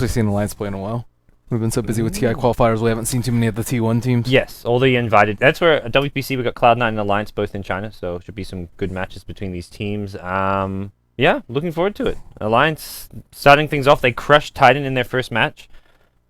actually seen Alliance play in a while. We've been so busy with TI qualifiers, we haven't seen too many of the T1 teams. Yes, all the invited. That's where at WPC we got Cloud9 and Alliance both in China, so should be some good matches between these teams. Yeah, looking forward to it. Alliance starting things off, they crushed Titan in their first match.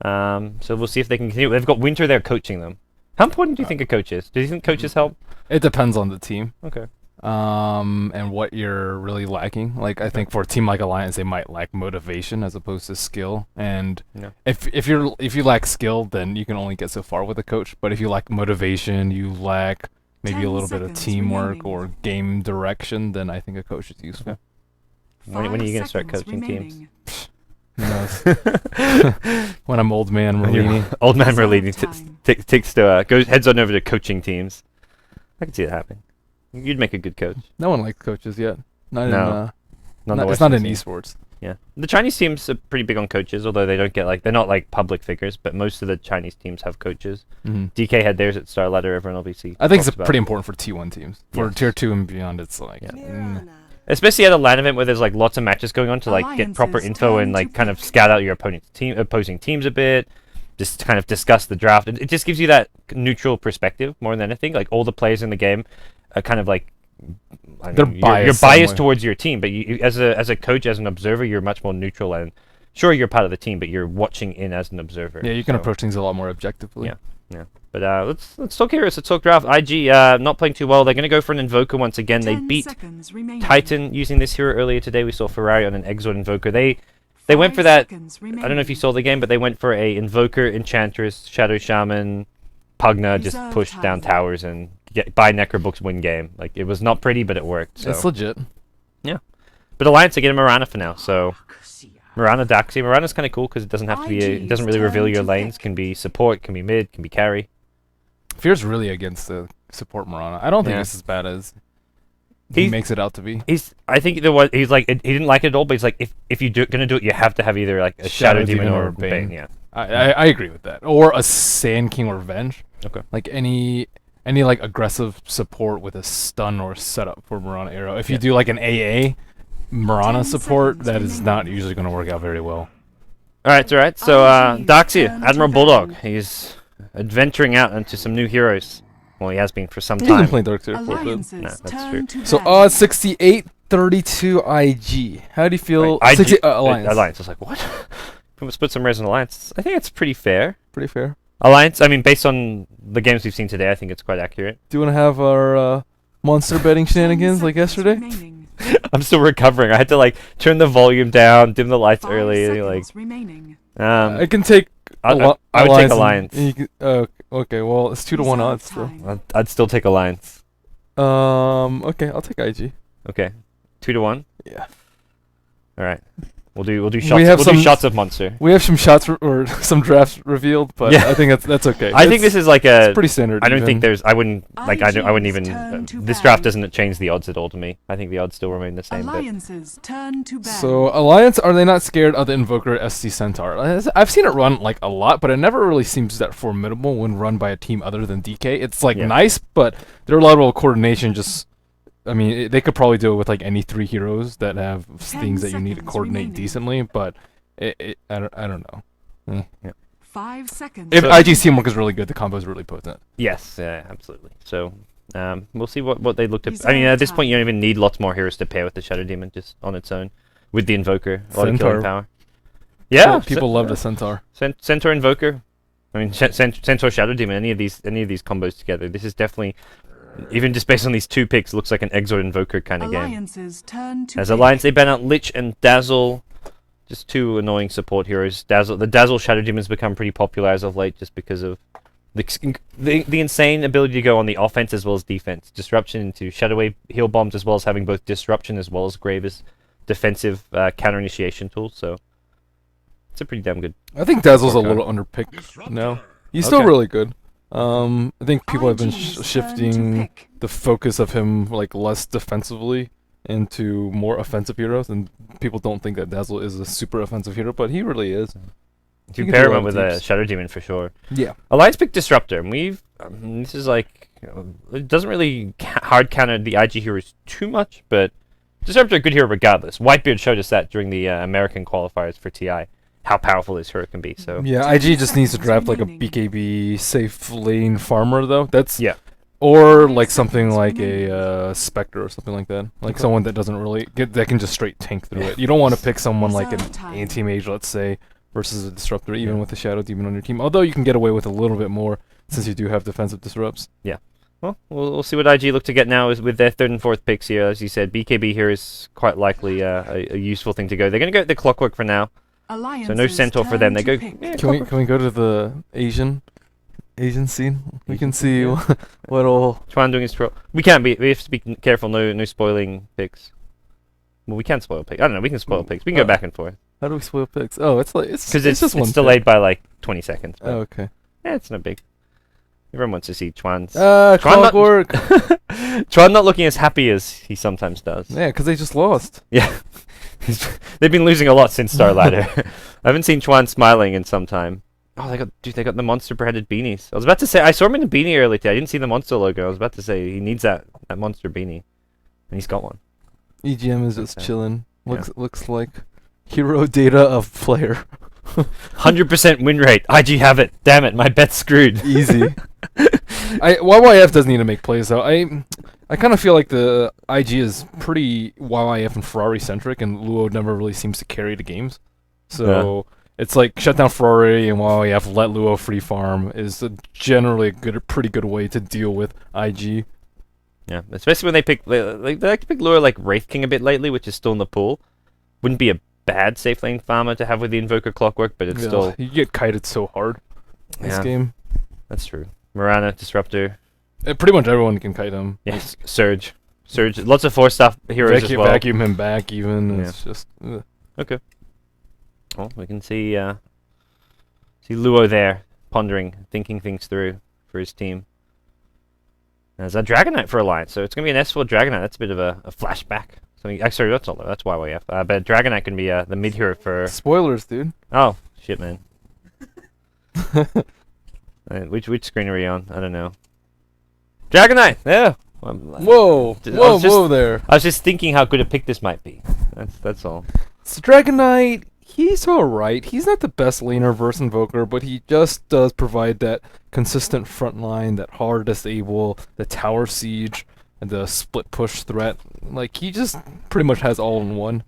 So we'll see if they can continue. They've got Winter there coaching them. How important do you think a coach is? Do you think coaches help? It depends on the team. Okay. And what you're really lacking. Like, I think for a team like Alliance, they might lack motivation as opposed to skill. And if you lack skill, then you can only get so far with a coach. But if you lack motivation, you lack maybe a little bit of teamwork or game direction, then I think a coach is useful. When are you going to start coaching teams? Who knows? When I'm old man Merlini. Old man Merlini goes heads on over to coaching teams. I can see it happening. You'd make a good coach. No one likes coaches yet. No. It's not in esports. Yeah, the Chinese teams are pretty big on coaches, although they don't get they're not like public figures. But most of the Chinese teams have coaches. DK had theirs at Star Ladder. Everyone obviously. I think it's pretty important for T1 teams. For Tier 2 and beyond, it's like. Especially at a LAN event where there's like lots of matches going on to like get proper info and like kind of scout out your opposing teams a bit, just kind of discuss the draft. It just gives you that neutral perspective more than anything. Like all the players in the game are kind of like you're biased towards your team, but you as a coach, as an observer, you're much more neutral and sure you're part of the team, but you're watching in as an observer. Yeah, you can approach things a lot more objectively. Yeah. But let's talk heroes. Let's talk draft. IG not playing too well. They're going to go for an Invoker once again. They beat Titan using this hero earlier today. We saw Ferrari on an Exort Invoker. They went for that. I don't know if you saw the game, but they went for a Invoker, Enchantress, Shadow Shaman, Pugna, just push down towers and buy Necrobooks, win game. Like it was not pretty, but it worked. So. It's legit. Yeah. But Alliance are getting Mirana for now, so Mirana Daxi. Mirana's kind of cool because it doesn't have to be. It doesn't really reveal your lanes. Can be support, can be mid, can be carry. Fear's really against the support Mirana. I don't think it's as bad as he makes it out to be. I think he's like he didn't like it at all, but he's like if you're gonna do it, you have to have either like a Shadow Demon or Bane. Yeah, I agree with that. Or a Sand King or Revenge. Okay. Like any like aggressive support with a stun or setup for Mirana Arrow. If you do like an AA Mirana support, that is not usually going to work out very well. All right. So Daxia, Admiral Bulldog, he's adventuring out into some new heroes. Well, he has been for some time. He's been playing Dark Tier 4. No, that's true. So 68, 32 IG. How do you feel? Right. Alliance. Alliance. I was like, what? Let's put some res in Alliance. I think it's pretty fair. Pretty fair. Alliance, I mean, based on the games we've seen today, I think it's quite accurate. Do you want to have our monster betting shenanigans like yesterday? I'm still recovering. I had to like turn the volume down, dim the lights early. Like, I can take. I would take Alliance. Okay, well it's 2-1 odds still. I'd still take Alliance. Okay, I'll take IG. Okay, 2-1. Yeah. All right. We'll do shots. Do shots of monster. We have some shots or some drafts revealed, but I think that's okay. I think this is like it's pretty standard. I don't think there's. I wouldn't even. This draft doesn't change the odds at all to me. I think the odds still remain the same. So Alliance, are they not scared of the Invoker SC Centaur? I've seen it run like a lot, but it never really seems that formidable when run by a team other than DK. It's like nice, but their level of coordination just. I mean, they could probably do it with like any 3 heroes that have things that you need to coordinate decently, but I don't know. Yeah. 5 seconds. If IG's teamwork is really good, the combo is really potent. Yes, absolutely. So we'll see what they look to. I mean, at this point, you don't even need lots more heroes to pair with the Shadow Demon just on its own with the Invoker. A lot of killing power. Yeah, people love the Centaur. Centaur Invoker. I mean, Centaur Shadow Demon. Any of these combos together. This is definitely. Even just based on these 2 picks, looks like an Exort Invoker kind of game. As Alliance, they ban out Lich and Dazzle. Just 2 annoying support heroes. The Dazzle Shadow Demon's become pretty popular as of late just because of the insane ability to go on the offense as well as defense. Disruption into Shadow Wave heal bombs as well as having both disruption as well as Grave as defensive counter initiation tools. So it's a pretty damn good. I think Dazzle's a little underpicked now. He's still really good. I think people have been shifting the focus of him like less defensively into more offensive heroes, and people don't think that Dazzle is a super offensive hero, but he really is. You pair him with a Shadow Demon for sure. Yeah. Alliance picked Disruptor, and this is like it doesn't really hard counter the IG heroes too much, but Disruptor a good hero regardless. Whitebeard showed us that during the American qualifiers for TI. how powerful this hero can be. So yeah, IG just needs to draft like a BKB safe lane farmer though. That's or like something like a Spectre or something like that. Like someone that doesn't really that can just straight tank through it. You don't want to pick someone like an anti-mage, let's say, versus a disruptor, even with a Shadow Demon on your team. Although you can get away with a little bit more since you do have defensive disrupts. Yeah. Well, we'll see what IG look to get now is with their 3rd and 4th picks here. As you said, BKB here is quite likely a useful thing to go. They're going to go with the Clockwork for now. So no Centaur for them. They go. Yeah, can we go to the Asian scene? We can see little Chuan doing his troll. We can't be. We have to be careful. No spoiling picks. Well, we can't spoil picks. I don't know. We can spoil picks. We can go back and forth. How do we spoil picks? Oh, it's like because it's delayed by like 20 seconds. Oh, okay. Yeah, it's not big. Everyone wants to see Chuan's. Clockwork. Chuan not looking as happy as he sometimes does. Yeah, because they just lost. Yeah. They've been losing a lot since Star Ladder. I haven't seen Chuan smiling in some time. Oh, they got the monster beheaded beanies. I was about to say I saw him in a beanie earlier today. I didn't see the monster logo. I was about to say he needs that monster beanie, and he's got one. EGM is just chilling. Looks like hero data of player. 100% win rate. IG have it. Damn it, my bet's screwed. Easy. YYF does need to make plays though. I kind of feel like the IG is pretty YYF and Ferrari centric, and Luo never really seems to carry the games. So it's like shut down Ferrari and YYF, let Luo free farm is generally a pretty good way to deal with IG. Yeah, especially when they like to pick Luo like Wraith King a bit lately, which is still in the pool. Wouldn't be a bad safe lane farmer to have with the Invoker Clockwork, but it's still you get kited so hard this game. That's true. Mirana, Disruptor. Pretty much everyone can kite him. Yes, Surge. Lots of 4-star heroes as well. Vacuum him back even. Yeah. It's just okay. Well, we can see Luo there pondering, thinking things through for his team. There's a Dragonite for Alliance, so it's gonna be an S4 Dragonite. That's a bit of a flashback. Sorry, that's YYF. But Dragonite can be the mid hero for. Spoilers, dude. Oh shit, man. Which screen are we on? I don't know. Dragonite! Yeah! Whoa there. I was just thinking how good a pick this might be. That's all. So Dragonite, he's alright. He's not the best laner versus Invoker, but he just does provide that consistent front line, that hard disable, the tower siege, and the split push threat. Like, he just pretty much has all in one.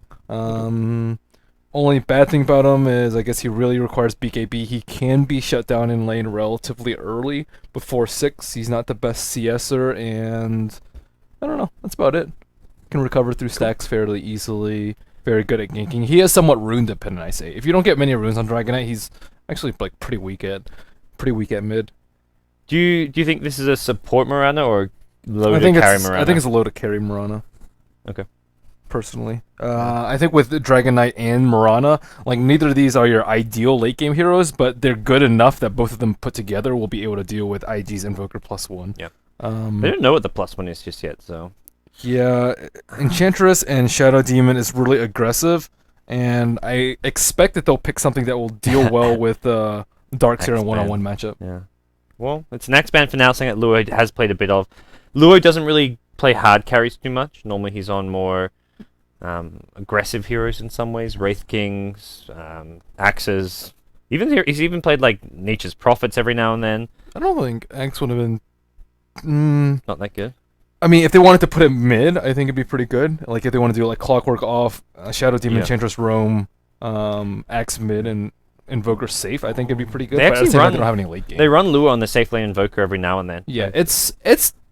Only bad thing about him is I guess he really requires BKB. He can be shut down in lane relatively early. Before 6, he's not the best CSer, and I don't know. That's about it. Can recover through stacks fairly easily. Very good at ganking. He is somewhat rune dependent, I say. If you don't get many runes on Dragonite, he's actually like pretty weak at mid. Do you think this is a support Mirana or low to carry Mirana? I think it's a low to carry Mirana. Okay. Personally, I think with Dragonite and Mirana, like neither of these are your ideal late game heroes, but they're good enough that both of them put together will be able to deal with IG's Invoker +1. Yeah. They don't know what the +1 is just yet, so. Yeah, Enchantress and Shadow Demon is really aggressive, and I expect that they'll pick something that will deal well with Darkseer in one-on-one matchup. Yeah. Well, it's an X-Band for now, something that Luo has played a bit of. Luo doesn't really play hard carries too much. Normally he's on more aggressive heroes in some ways. Wraith Kings, Axes. He's even played like Nature's Prophets every now and then. I don't think Axe would have been... Not that good. I mean, if they wanted to put it mid, I think it'd be pretty good. Like if they want to do like Clockwork off, Shadow Demon, Enchantress Roam, Axe mid, and Invoker safe, I think it'd be pretty good. They actually they don't have any late game. They run Luo on the safe lane Invoker every now and then. Yeah, it's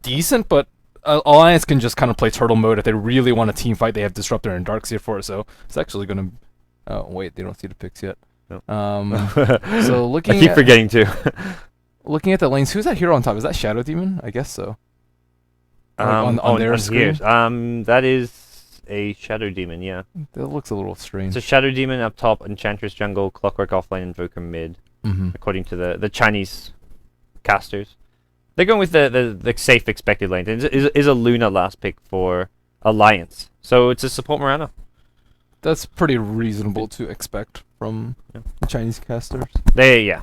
decent, but Alliance can just kind of play turtle mode. If they really want a team fight, they have Disruptor and Darkseer for it, so it's actually going to... Oh, wait, they don't see the picks yet. No. So looking I keep forgetting to. Looking at the lanes, who's that hero on top? Is that Shadow Demon? I guess so. On their screen? That is a Shadow Demon, yeah. That looks a little strange. So Shadow Demon up top, Enchantress jungle, Clockwork offlane, Invoker mid, according to the Chinese casters. They're going with the safe expected lane. Is a Luna last pick for Alliance. So it's a support Mirana. That's pretty reasonable to expect from the Chinese casters. They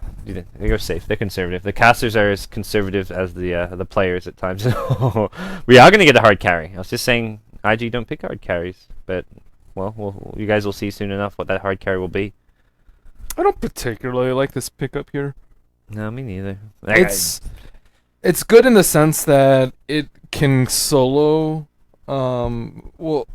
go safe. They're conservative. The casters are as conservative as the players at times. We are going to get a hard carry. I was just saying IG don't pick hard carries, but well, you guys will see soon enough what that hard carry will be. I don't particularly like this pickup here. No, me neither. It's good in the sense that it can solo. Well,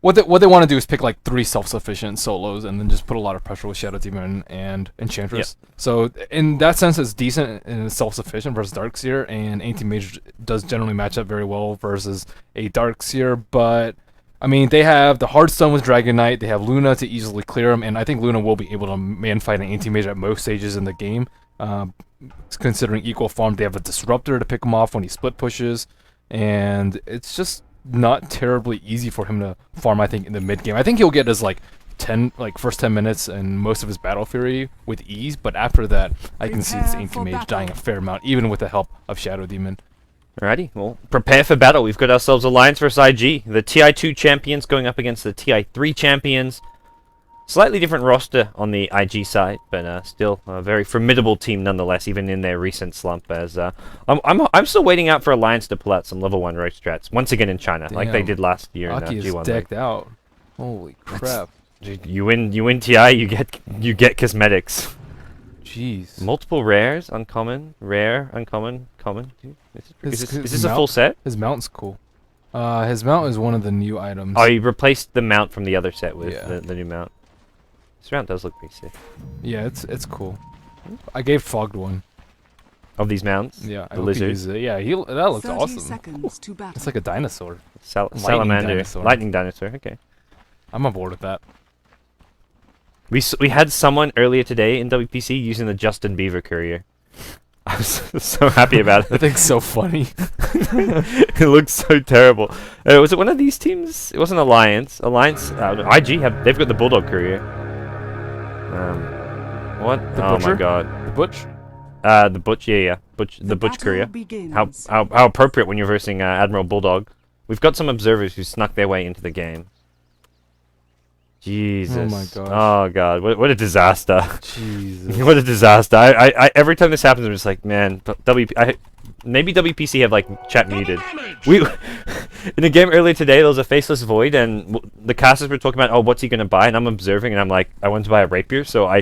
what they want to do is pick like 3 self-sufficient solos and then just put a lot of pressure with Shadow Demon and Enchantress. Yep. So in that sense, it's decent and it's self-sufficient versus Darkseer, and Anti-Mage does generally match up very well versus a Darkseer. But I mean, they have the Hearthstone with Dragon Knight, they have Luna to easily clear them, and I think Luna will be able to man-fight an Anti-Mage at most stages in the game. Considering equal farm, they have a Disruptor to pick him off when he split pushes, and it's just not terribly easy for him to farm, I think, in the mid game. I think he'll get his first 10 minutes and most of his Battle Fury with ease, but after that, I can see this Anti-Mage dying a fair amount, even with the help of Shadow Demon. Alrighty, well, prepare for battle. We've got ourselves Alliance versus IG. The TI2 champions going up against the TI3 champions. Slightly different roster on the IG side, but still a very formidable team nonetheless, even in their recent slump. As I'm still waiting out for Alliance to pull out some level 1 road strats once again in China, like they did last year in G1. Is decked out. Holy crap! You win TI, you get cosmetics. Jeez. Multiple rares, uncommon, rare, uncommon, common. Is this a full set? His mount's cool. His mount is one of the new items. Oh, he replaced the mount from the other set with the new mount. This mount does look pretty sick. Yeah, it's cool. I gave Fogged one. Of these mounts? Yeah, the lizard. Yeah, that looks awesome. It's like a dinosaur. Salamander. Lightning dinosaur. Okay. I'm on board with that. We had someone earlier today in WPC using the Justin Bieber courier. I was so happy about it. I think it's so funny. It looks so terrible. Was it one of these teams? It wasn't Alliance. IG they've got the Bulldog courier. What? Oh my god. The Butch? The Butch, yeah. The Butch courier. How appropriate when you're versing Admiral Bulldog. We've got some observers who snuck their way into the game. Jesus. Oh my gosh. Oh god. What a disaster. Jesus. What a disaster. I every time this happens, I'm just like, man, maybe WPC have like chat muted. In a game earlier today, there was a Faceless Void, and the casters were talking about, oh, what's he gonna buy? And I'm observing, and I'm like, I want to buy a rapier. So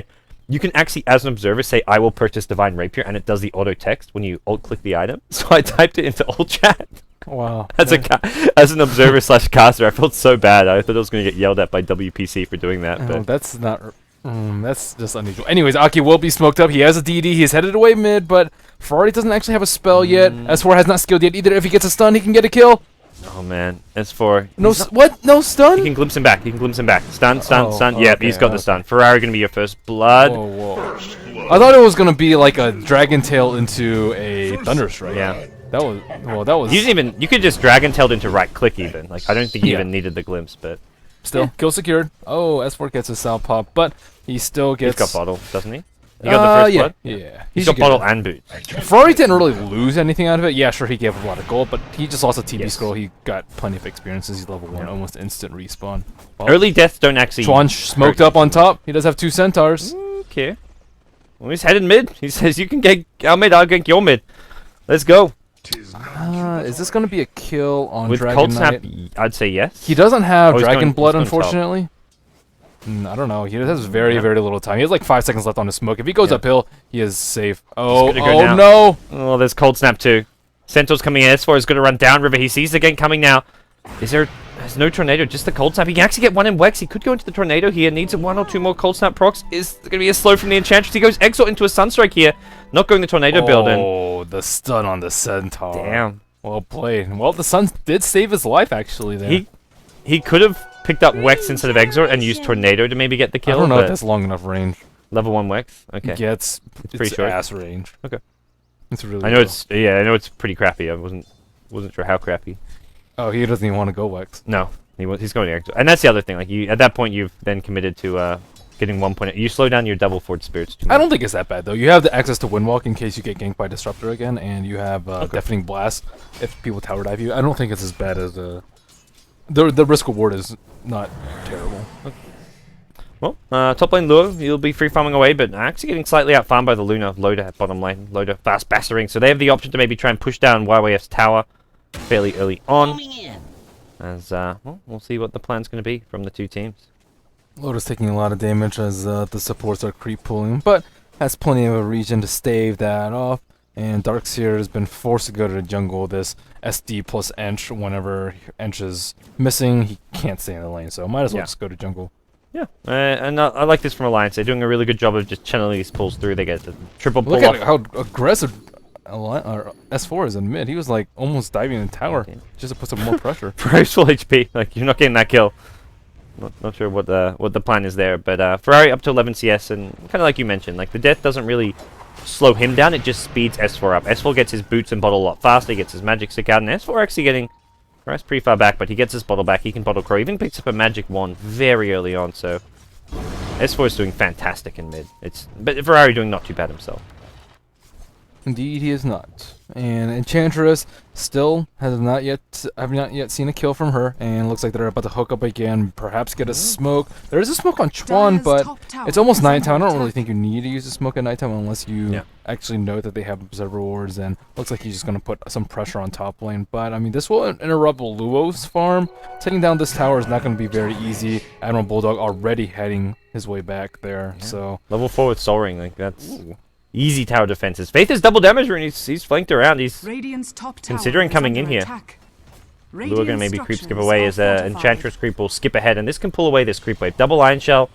you can actually, as an observer, say, I will purchase Divine Rapier, and it does the auto text when you alt click the item. So I typed it into alt chat. Wow. As an observer / caster, I felt so bad. I thought I was gonna get yelled at by WPC for doing that. But that's not. That's just unusual. Anyways, Aki will be smoked up. He has a DD. He's headed away mid, but Ferrari doesn't actually have a spell yet. S4 has not skilled yet either. If he gets a stun, he can get a kill. Oh man, S4. What? No stun? He can glimpse him back. Stun. Yep, okay, he's got the stun. Ferrari gonna be your first blood. Whoa. I thought it was gonna be like a Dragon Tail into a Thunderstrike. Yeah. That was. You could just Dragon Tailed into right click even. Like I don't think he even needed the glimpse, but still kill secured. Oh, S4 gets a Sal pop, but he still gets. He's got bottle, doesn't he? You got the first blood? Yeah. He's got bottle and boots. Ferrari didn't really lose anything out of it. Yeah, sure, he gave up a lot of gold, but he just lost a TP scroll. He got plenty of experiences. He's level 1, almost instant respawn. Well, early deaths don't actually. Chuan smoked up on top. He does have 2 centaurs. Okay. Well, he's headed mid. He says, you can gank our mid, I'll gank your mid. Let's go. Is this going to be a kill on with Dragon Cold Knight? Snap, I'd say yes. He doesn't have Dragon Blood, unfortunately. I don't know. He has very little time. He has like 5 seconds left on his smoke. If he goes uphill, he is safe. Oh no! Oh, there's Cold Snap too. Centaur's coming in. S4 is going to run down river. He sees the gank coming now. There's no tornado, just the Cold Snap. He can actually get one in Wex. He could go into the tornado here. Needs 1 or 2 more Cold Snap procs. Is going to be a slow from the Enchantress. He goes Exalt into a Sunstrike here. Not going the tornado build in. Oh, the stun on the Centaur. Damn. Well played. Well, the Sun did save his life actually there. He could have picked up Wex instead of Exort and used Tornado to maybe get the kill. I don't know if that's long enough range. Level 1 Wex? Okay. Yeah, it's pretty short. Ass range. Okay. It's really I know it's pretty crappy. I wasn't sure how crappy. Oh, he doesn't even want to go Wex. No. He's going to Exort. And that's the other thing. Like at that point you've then committed to getting 1 point. You slow down your double Forward Spirits too much. I don't think it's that bad though. You have the access to Windwalk in case you get ganked by Disruptor again, and you have Deafening Blast if people tower dive you. I don't think it's as bad as the risk reward is not terrible. Okay. Well, top lane Lure, he'll be free farming away, but actually getting slightly out farmed by the Luna. Loda at bottom lane. Loda fast bassering, so they have the option to maybe try and push down YYF's tower fairly early on. As we'll see what the plan's going to be from the 2 teams. Loda's taking a lot of damage as the supports are creep pulling, but has plenty of a region to stave that off. And Darkseer has been forced to go to the jungle. This SD plus Ench, whenever Ench is missing, he can't stay in the lane, so might as well just go to jungle. Yeah, and I like this from Alliance. They're doing a really good job of just channeling these pulls through. They get the triple pull Look off. at how aggressive S4 is in mid. He was like almost diving in the tower just to put some more pressure. Ferrari's full HP. Like, you're not getting that kill. Not sure what the plan is there, but Ferrari up to 11 CS, and kind of like you mentioned, like the death doesn't really slow him down. It just speeds S4 up. S4 gets his boots and bottle a lot faster. He gets his magic stick out, and S4 actually getting Ferrari's pretty far back, but he gets his bottle back. He can bottle crow. Even picks up a magic wand very early on. So S4 is doing fantastic in mid. But Ferrari doing not too bad himself. Indeed, he is not. And Enchantress still I've not yet seen a kill from her, and looks like they're about to hook up again, perhaps get a smoke. There is a smoke on Chuan, but it's almost nighttime. I don't really think you need to use a smoke at nighttime unless you actually know that they have observer wards, and looks like he's just going to put some pressure on top lane. But, I mean, this will interrupt Luo's farm. Taking down this tower is not going to be very easy. Admiral Bulldog already heading his way back there, so... Level 4 with Soul Ring, like, that's... Easy tower defenses. Faith is double damage and he's flanked around. He's considering coming in here. Lua gonna maybe creep skip away as Enchantress creep will skip ahead, and this can pull away this creep wave. Double Iron Shell,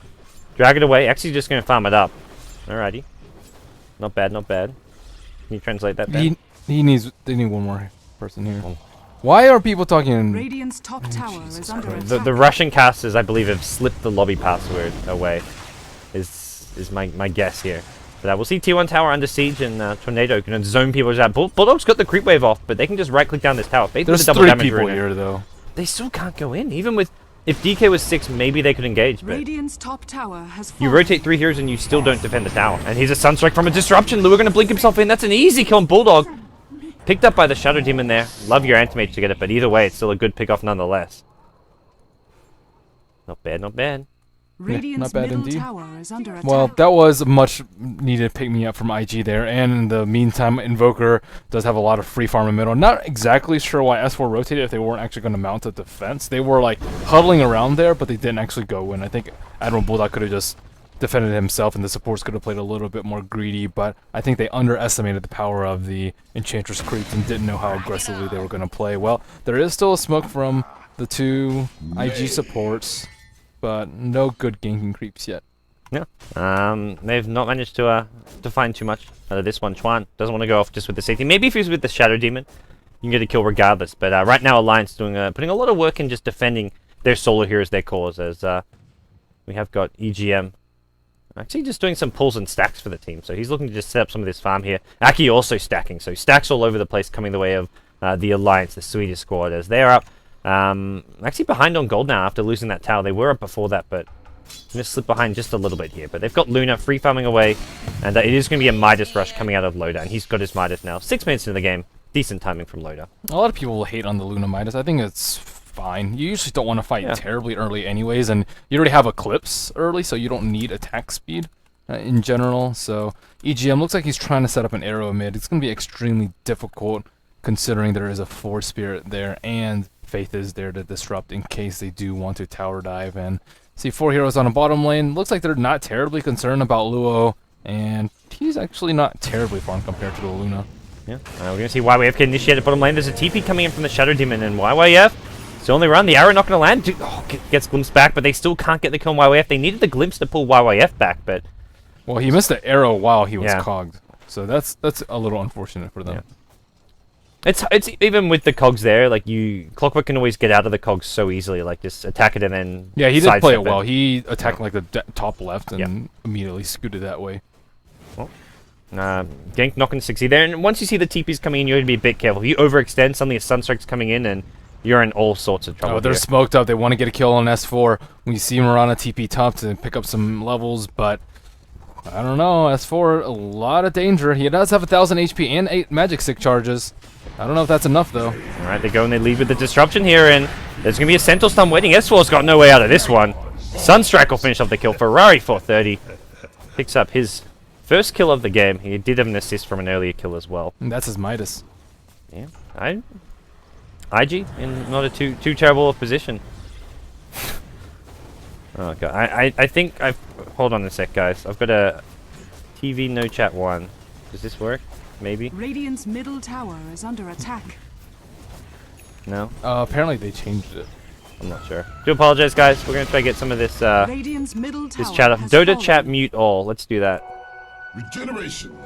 drag it away. Actually just gonna farm it up. Alrighty. Not bad, not bad. Can you translate that then? They need one more person here. Oh. Why are people talking? Radiant's top tower is under attack. The Russian casters, I believe, have slipped the lobby password away. Is my guess here. But we'll see T1 tower under siege, and Tornado can zone people out. Bulldog's got the creep wave off, but they can just right click down this tower. There's double 3 people here though. They still can't go in. Even with if DK was 6, maybe they could engage. But Radiant's top tower has you rotate 3 heroes and you still don't defend the tower. And here's a Sunstrike from a disruption. Lua gonna blink himself in. That's an easy kill on Bulldog. Picked up by the Shadow Demon there. Love your Antimage to get it, but either way, it's still a good pick off nonetheless. Not bad, not bad. Yeah, not bad indeed. Well, that was much needed pick me up from IG there, and in the meantime, Invoker does have a lot of free farm in the middle. Not exactly sure why S4 rotated if they weren't actually going to mount a defense. They were like huddling around there, but they didn't actually go in. I think Admiral Bulldog could have just defended himself, and the supports could have played a little bit more greedy, but I think they underestimated the power of the Enchantress creeps and didn't know how aggressively they were going to play. Well, there is still a smoke from the 2 IG supports, but no good ganking creeps yet. Yeah. They've not managed to find too much out of this one. Chuan doesn't want to go off just with the safety. Maybe if he's with the Shadow Demon, you can get a kill regardless. But right now, Alliance doing putting a lot of work in just defending their solo heroes, their cores, as we have got EGM actually just doing some pulls and stacks for the team. So he's looking to just set up some of this farm here. Aki also stacking. So stacks all over the place coming the way of the Alliance, the Swedish squad, as they are up. Actually behind on gold now after losing that tower. They were up before that, but just slip behind just a little bit here. But they've got Luna free farming away, and it is going to be a Midas rush coming out of Loda, and he's got his Midas now. 6 minutes into the game. Decent timing from Loda. A lot of people will hate on the Luna Midas. I think it's fine. You usually don't want to fight terribly early anyways, and you already have Eclipse early, so you don't need attack speed in general. So EGM looks like he's trying to set up an arrow mid. It's going to be extremely difficult considering there is a Force Spirit there, and Faith is there to disrupt in case they do want to tower dive. And see 4 heroes on a bottom lane. Looks like they're not terribly concerned about Luo, and he's actually not terribly far compared to the Luna. Yeah, we're going to see YYF get initiated bottom lane. There's a TP coming in from the Shadow Demon, and YYF still on the run. The arrow not going to land. Gets glimpsed back, but they still can't get the kill on YYF. They needed the glimpse to pull YYF back, but... Well, he missed the arrow while he was cogged, so that's a little unfortunate for them. Yeah. It's even with the cogs there, like Clockwork can always get out of the cogs so easily, like just attack it and then he did play it well. He attacked like the top left and immediately scooted that way. Well, gank not going to succeed there, and once you see the TPs coming in, you have to be a bit careful. If you overextend, suddenly a Sunstrike's coming in and you're in all sorts of trouble. Oh, they're smoked up. They want to get a kill on S4. We see Mirana TP top to pick up some levels, but I don't know. S4, a lot of danger. He does have 1,000 HP and 8 magic stick charges. I don't know if that's enough, though. Alright, they go and they lead with the disruption here, and there's going to be a Sentinel stun waiting. S4's got no way out of this one. Sunstrike will finish off the kill. Ferrari 430 picks up his first kill of the game. He did have an assist from an earlier kill as well. And that's his Midas. Yeah, IG in not a too terrible of position. Oh god, I think I've... Hold on a sec, guys. I've got a TV no chat 1. Does this work? Maybe? Radiant's middle tower is under attack. No? Apparently they changed it. I'm not sure. Do apologize, guys. We're gonna try to get some of this Radiant's middle tower this chat off. has Dota fallen. chat mute all. Let's do that. Regeneration.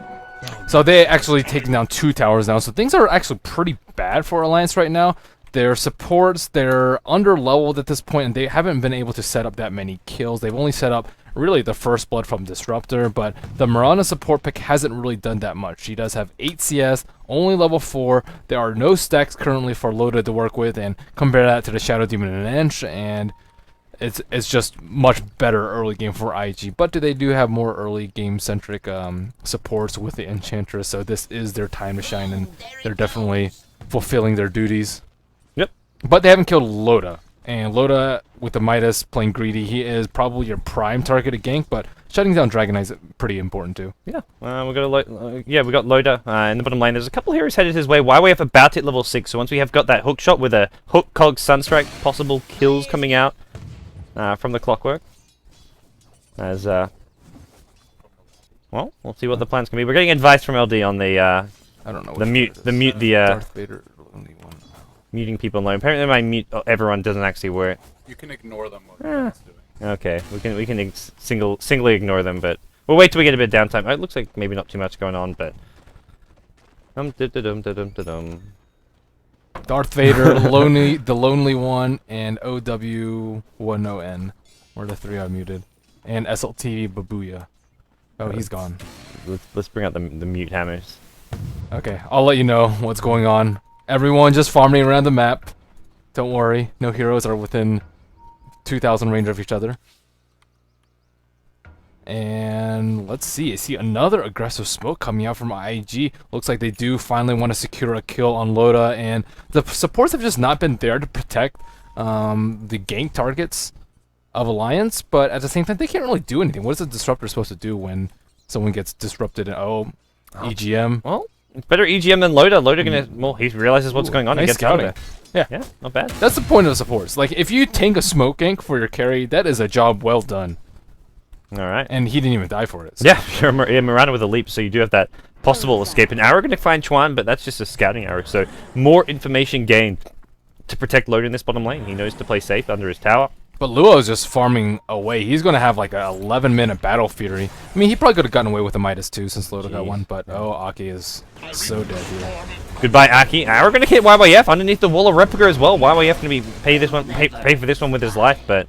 So they actually taken down 2 towers now. So things are actually pretty bad for Alliance right now. Their supports, they're under leveled at this point, and they haven't been able to set up that many kills. They've only set up really the first blood from Disruptor, but the Mirana support pick hasn't really done that much. She does have 8 CS, only level 4. There are no stacks currently for Loda to work with, and compare that to the Shadow Demon and Ench, and it's just much better early game for IG. But they do have more early game centric supports with the Enchantress, so this is their time to shine, and they're definitely fulfilling their duties. Yep. But they haven't killed Loda. And Loda, with the Midas playing greedy, he is probably your prime target to gank, but shutting down Dragon Eye is pretty important too. Yeah, we got Loda in the bottom lane. There's a couple heroes headed his way. YYF about to hit level 6, so once we have got that hook shot with a hook cog sunstrike, possible kills coming out from the Clockwork. As well, we'll see what the plans can be. We're getting advice from LD on the I don't know. Darth Vader, only one. muting people alone. Apparently my mute everyone doesn't actually work. You can ignore them while you're doing. Okay, we can singly ignore them, but we'll wait till we get a bit of downtime. It looks like maybe not too much going on, but Darth Vader, the lonely one, and OW10N were the 3 I muted, and SLT Babuya. Oh, he's gone. Let's bring out the mute hammers. Okay, I'll let you know what's going on. Everyone just farming around the map. Don't worry, no heroes are within 2,000 range of each other. And let's see, I see another aggressive smoke coming out from IG. Looks like they do finally want to secure a kill on Loda, and the supports have just not been there to protect the gank targets of Alliance, but at the same time, they can't really do anything. What is a Disruptor supposed to do when someone gets disrupted? EGM. Well, it's better EGM than Loda. Loda gonna, well, he realizes what's going on. Nice He gets scouting. Loda. Yeah, not bad. that's the point of supports. Like, if you tank a smoke gank for your carry, that is a job well done. Alright. And he didn't even die for it. So. Yeah, sure, Miranda with a leap, so you do have that possible escape. An arrow gonna find Chuan, but that's just a scouting arrow, so more information gained to protect Loda in this bottom lane. He knows to play safe under his tower. But Luo's just farming away. He's going to have like a 11-minute battle fury. I mean, he probably could have gotten away with the Midas too since Loda got one, but Aki is so dead here. Goodbye, Aki. We're going to hit YYF underneath the wall of replica as well. YYF going to be pay for this one with his life, but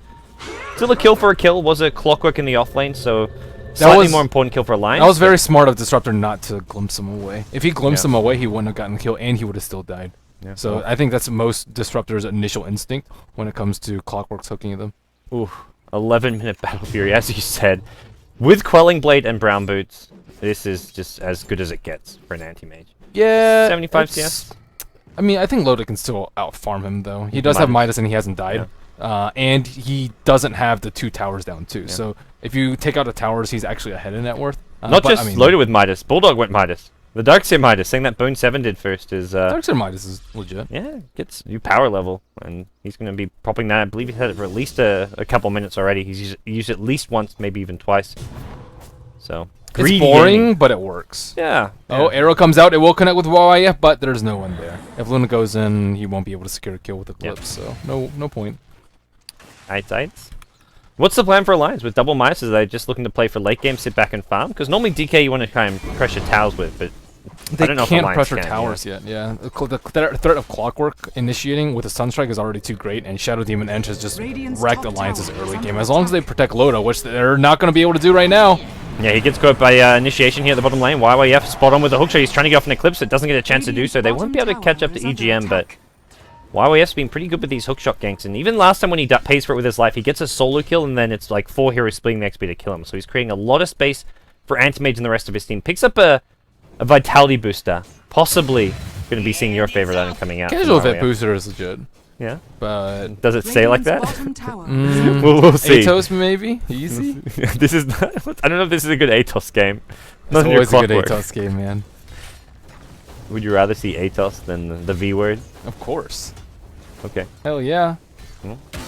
still a kill for a kill. Was a Clockwork in the off lane, so slightly more important kill for Alliance. That was very smart of Disruptor not to glimpse him away. If he glimpsed him away, he wouldn't have gotten the kill and he would have still died. Yeah. So I think that's most Disruptor's initial instinct when it comes to Clockworks hooking at them. Ooh, 11-minute battle fury, as you said. With Quelling Blade and Brown Boots, this is just as good as it gets for an anti-mage. Yeah. 75 CS? I mean, I think Loda can still out-farm him, though. He does have Midas and he hasn't died. Yeah. And he doesn't have the 2 towers down, too. Yeah. So if you take out the towers, he's actually ahead in net worth. Not just Loda with Midas. Bulldog went Midas. The Darkseer Midas, saying that Bone 7 did first is... Darkseer Midas is legit. Yeah, gets you power level, and he's going to be popping that. I believe he's had it for at least a couple minutes already. He's used it at least once, maybe even twice. So... It's boring, but it works. Yeah. Oh, arrow comes out. It will connect with YYF, but there's no one there. If Luna goes in, he won't be able to secure a kill with Eclipse, so no point. Aights. What's the plan for Alliance? With double Midas, are they just looking to play for late game, sit back and farm? Because normally DK you want to kind of pressure towers with, but I don't know if can't Alliance pressure towers yet, yeah. The threat of Clockwork initiating with a Sunstrike is already too great, and Shadow Demon Ench has just wrecked Alliance's early game. As long as they protect Loda, which they're not going to be able to do right now. Yeah, he gets caught by initiation here at the bottom lane. YYF spot on with the hook shot. He's trying to get off an Eclipse. It doesn't get a chance to do so. They won't be able to catch up to EGM, but YYF's been pretty good with these hookshot ganks. And even last time when he pays for it with his life, he gets a solo kill, and then it's like 4 heroes splitting the XP to kill him. So he's creating a lot of space for Anti-Mage and the rest of his team. Picks up a Vitality booster. Possibly going to be seeing your favorite item coming out. Casual Vit booster is legit. Yeah, but does it say like that? We'll see. Atos maybe easy. This is not, I don't know if this is a good Atos game. It's always a good Atos game, man. Would you rather see Atos than the V word? Of course. Okay. Hell yeah.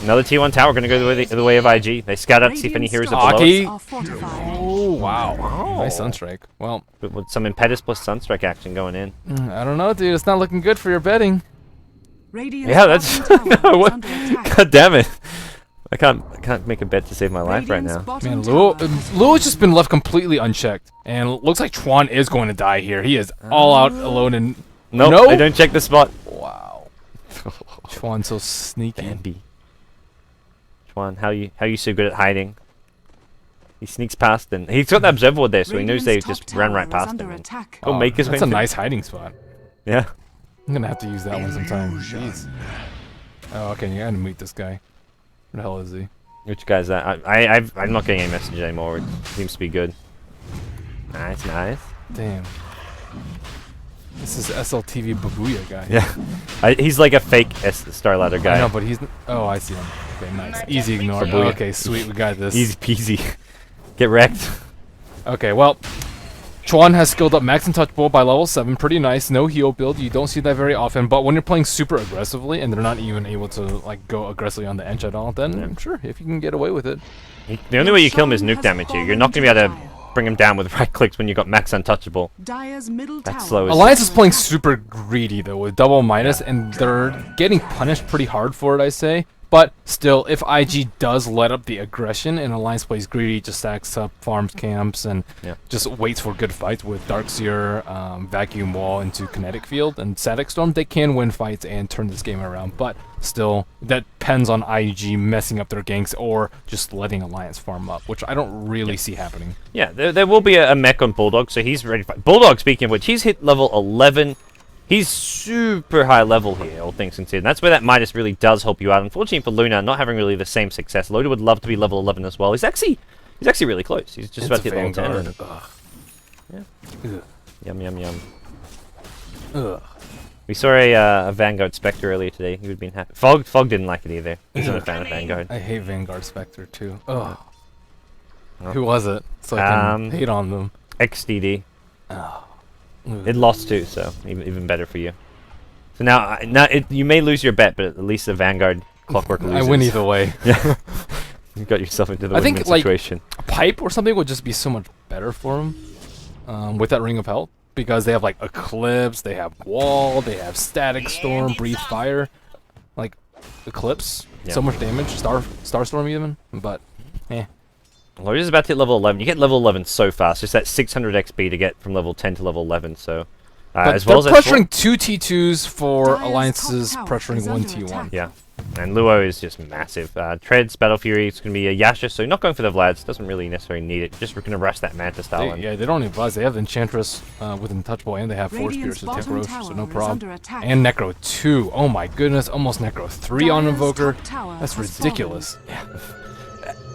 Another T1 tower going to go the way of IG. They scout out to see if any heroes are below us. Oh, wow. Nice Sunstrike. Well, with some Impetus plus Sunstrike action going in. I don't know, dude. It's not looking good for your betting. Yeah, that's... what? God damn it. I can't make a bet to save my life right now. Man, Luo has just been left completely unchecked. And it looks like Chuan is going to die here. He is all out alone and... Nope, no? They don't check the spot. Wow. Chuan's so sneaky. Bambi. Chuan, how you so good at hiding? He sneaks past and he's got the observer ward there, so he knows they just ran right past him. Oh, make his that's a nice hiding spot. Yeah. I'm gonna have to use that one sometime. Jeez. Oh, okay, you gotta meet this guy. Where the hell is he? Which guy's that? I'm not getting any message anymore. It seems to be good. Nice, nice. Damn. This is SLTV Babuya guy. Yeah. He's like a fake Star Ladder guy. I know, but he's... Oh, I see him. Okay, nice. Easy ignore. Oh, okay, sweet. We got this. Easy peasy. Get wrecked. Okay, well... Chuan has skilled up Max Untouchable by level 7. Pretty nice. No heal build. You don't see that very often. But when you're playing super aggressively and they're not even able to like go aggressively on the edge at all, then sure, if you can get away with it. The only way you kill him is nuke damage here. You're not going to be able to bring him down with right clicks when you got Max Untouchable. That's slow. Alliance is playing super greedy though with double minus, and they're getting punished pretty hard for it, I say. But still, if IG does let up the aggression and Alliance plays greedy, just stacks up, farms camps, and just waits for good fights with Darkseer, Vacuum Wall into Kinetic Field, and Static Storm, they can win fights and turn this game around. But still, that depends on IG messing up their ganks or just letting Alliance farm up, which I don't really see happening. Yeah, there will be a mech on Bulldog, so he's ready to fight. Bulldog, speaking of which, he's hit level 11. He's super high level here, all things considered. That's where that Midas really does help you out. Unfortunately for Luna, not having really the same success. Loda would love to be level 11 as well. He's actually really close. He's just about to hit level 10. Yeah. Yum, yum, yum. Ugh. We saw a Vanguard Spectre earlier today. He would have been happy. Fog didn't like it either. He's not a fan of Vanguard. I hate Vanguard Spectre too. Ugh. Who was it? So I can hate on them. XDD. Oh. It lost too, so even better for you. So now you may lose your bet, but at least the Vanguard Clockwork loses. I win either way. Yeah, you got yourself into the win-win situation. Like, a pipe or something would just be so much better for him with that Ring of Health, because they have like Eclipse, they have Wall, they have Static Storm, Breathe Fire, like Eclipse, so much damage, Starstorm even, but Lord is about to hit level 11. You get level 11 so fast. Just that 600 XP to get from level 10 to level 11. So, as well as pressuring 2 T2s for Alliances pressuring 1 T1. Yeah, and Luo is just massive. Treads, Battle Fury, it's going to be a Yasha, so not going for the Vlads. Doesn't really necessarily need it. Just going to rush that Manta style. Yeah, they don't need Vlads. They have Enchantress with Untouchable, and they have Force Spears to take Roche, so no problem. And Necro 2. Oh my goodness, almost Necro 3 on Invoker. That's ridiculous. Yeah.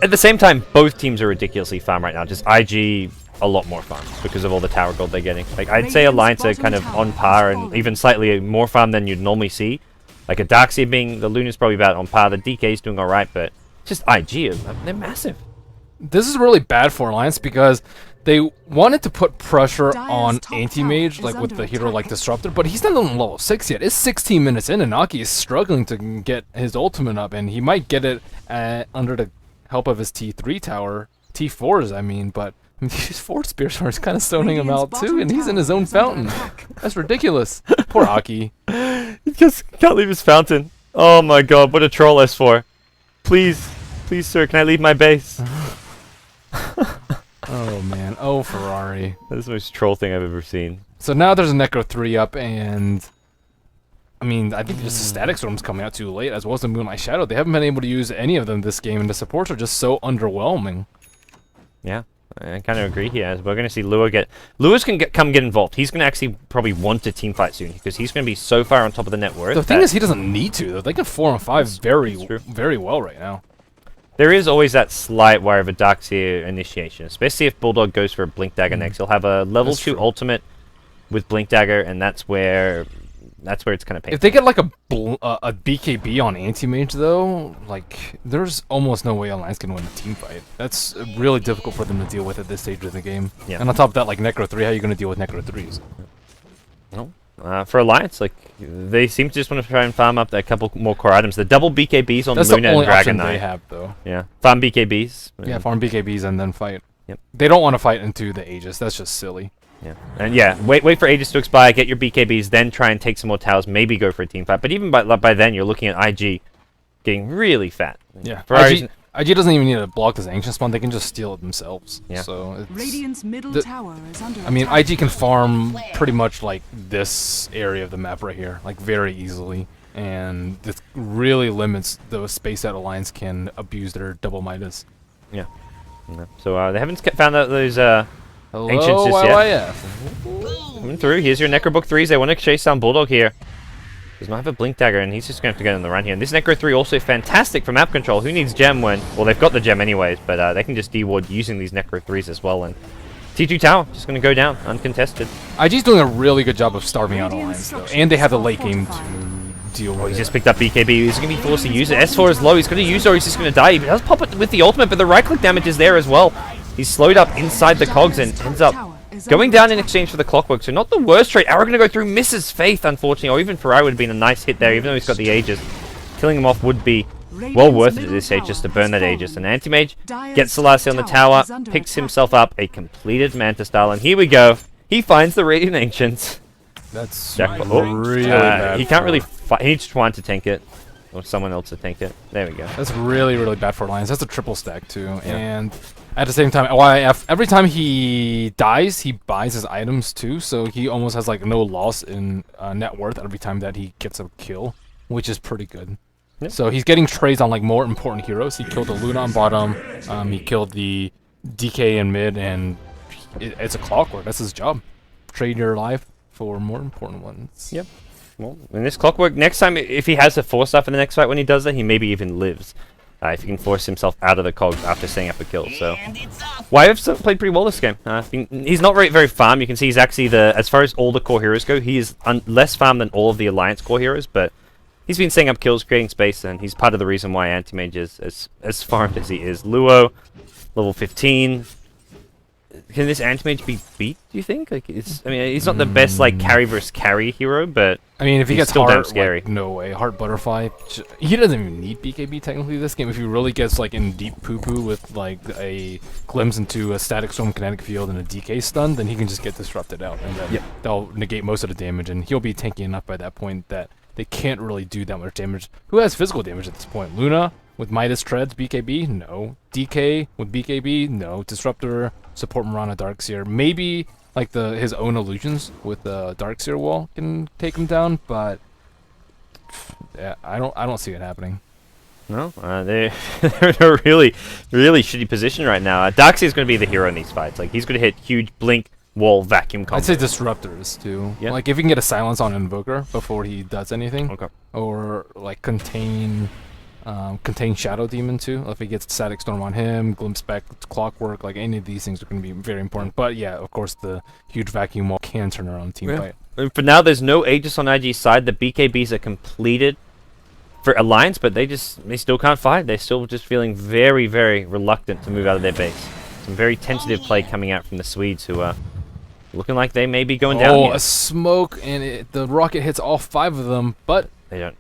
At the same time, both teams are ridiculously farm right now. Just IG a lot more farm because of all the tower gold they're getting. Like I'd say Alliance are kind of on par and even slightly more farm than you'd normally see. Like a Darkseer being the Luna's probably about on par. The DK's doing alright, but just IG, they're massive. This is really bad for Alliance because they wanted to put pressure on Anti-Mage, like with the hero like Disruptor, but he's not on level 6 yet. It's 16 minutes in, and Aki is struggling to get his ultimate up, and he might get it under the help of his T3 tower, T4s I mean, but these Force Spears are kind of stoning him out too, and he's in his own fountain. That's ridiculous. Poor Aki. He just can't leave his fountain. Oh my god, what a troll S4. Please, sir, can I leave my base? Oh man, oh Ferrari. That is the most troll thing I've ever seen. So now there's a Necro 3 up, and I mean, I think just the Static Storm's coming out too late, as well as the Moonlight Shadow. They haven't been able to use any of them this game, and the supports are just so underwhelming. Yeah, I kind of agree here. As we're going to see Lua get... Lua's can come get involved. He's going to actually probably want to team fight soon, because he's going to be so far on top of the net worth. The thing is, he doesn't need to, though. They can 4 on 5 very well right now. There is always that slight worry of a Darkseer initiation, especially if Bulldog goes for a Blink Dagger next. He'll have a level 2 ultimate with Blink Dagger, and that's where it's kind of painful. If they get like a BKB on Anti-Mage though, like there's almost no way Alliance can win a team fight. That's really difficult for them to deal with at this stage of the game. Yeah. And on top of that, like Necro 3, how are you going to deal with Necro 3s? No. for Alliance, like they seem to just want to try and farm up a couple more core items. The double BKBs on That's Luna the only and Dragon option they Knight. have, though. Yeah, farm BKBs. Yeah, farm BKBs and then fight. Yep. They don't want to fight into the Aegis. That's just silly. Yeah, and yeah, wait for Aegis to expire, get your BKBs, then try and take some more towers, maybe go for a team fight. But even by then, you're looking at IG getting really fat. Yeah, Ferrari's IG doesn't even need to block this ancient spawn. They can just steal it themselves. Yeah. So it's, Radiant's middle tower is under I mean, attack. IG can farm pretty much like this area of the map right here, like very easily, and this really limits the space that Alliance can abuse their double Midas. Yeah. So they haven't found out those Hello, ancients just yet. YYF. Coming through. Here's your Necrobook 3s. They want to chase down Bulldog here. Does not have a Blink Dagger, and he's just going to have to get on the run here. And this Necro 3 also fantastic for map control. Who needs gem when... Well, they've got the gem anyways, but they can just deward using these Necro 3s as well. And T2 Tower just going to go down, uncontested. IG's doing a really good job of starving out Alliance, though. And they have the late game to deal with He's just picked up BKB. He's going to be forced to use it. S4 is low. He's going to use it or he's just going to die. He does pop it with the ultimate, but the right-click damage is there as well. He's slowed up inside the cogs and ends up going down in exchange for the Clockwork. So not the worst trade. Arrow going to go through, misses Faith, unfortunately. Or even Ferrari would have been a nice hit there, even though he's got the Aegis. Killing him off would be well worth it at this stage just to burn that Aegis. And Anti-Mage gets Selassie on the tower, picks himself up a completed Manta style. And here we go. He finds the Radiant Ancients. That's Jackpot. really bad. He can't really fight. He needs Twan to tank it. Or someone else to tank it. There we go. That's really, really bad for Alliance. That's a triple stack, too. Yeah. And at the same time, YF, every time he dies, he buys his items, too. So he almost has, like, no loss in net worth every time that he gets a kill, which is pretty good. Yep. So he's getting trades on, like, more important heroes. He killed the Luna on bottom. He killed the DK in mid, and it's a Clockwork. That's his job. Trade your life for more important ones. Yep. Well, in this Clockwork, next time, if he has a 4-star for the next fight when he does that, he maybe even lives. If he can force himself out of the cogs after setting up a kill. So, YF's played pretty well this game. He's not very farm. You can see he's actually as far as all the core heroes go, he is less farm than all of the Alliance core heroes, but he's been setting up kills, creating space, and he's part of the reason why Anti-Mage is as farmed as he is. Luo, level 15. Can this Anti-Mage be beat, do you think? Like, I mean, he's not the best, like, carry versus carry hero, but I mean, if he gets still damn Heart, scary. like, no way. Heart Butterfly, he doesn't even need BKB technically this game. If he really gets, like, in deep poo-poo with, like, a glimpse into a Static Storm kinetic field and a DK stun, then he can just get disrupted out, and then they'll negate most of the damage, and he'll be tanky enough by that point that they can't really do that much damage. Who has physical damage at this point? Luna with Midas Treads, BKB? No. DK with BKB? No. Disruptor, support Mirana, Darkseer. Maybe like his own illusions with the Darkseer wall can take him down, but yeah, I don't see it happening. No, they're in a really shitty position right now. Darkseer is going to be the hero in these fights. Like, he's going to hit huge blink wall vacuum combos. I'd say Disruptors too. Yeah. Like if you can get a silence on Invoker before he does anything, Okay. or like contain Shadow Demon too. If he gets Static Storm on him, Glimpse back Clockwork, like any of these things are going to be very important. But yeah, of course the huge vacuum wall can turn around a team fight. And for now, there's no Aegis on IG's side. The BKBs are completed for Alliance, but they still can't fight. They're still just feeling very reluctant to move out of their base. Some very tentative play coming out from the Swedes, who are looking like they may be going down here. A smoke, and the rocket hits all 5 of them, but They don't.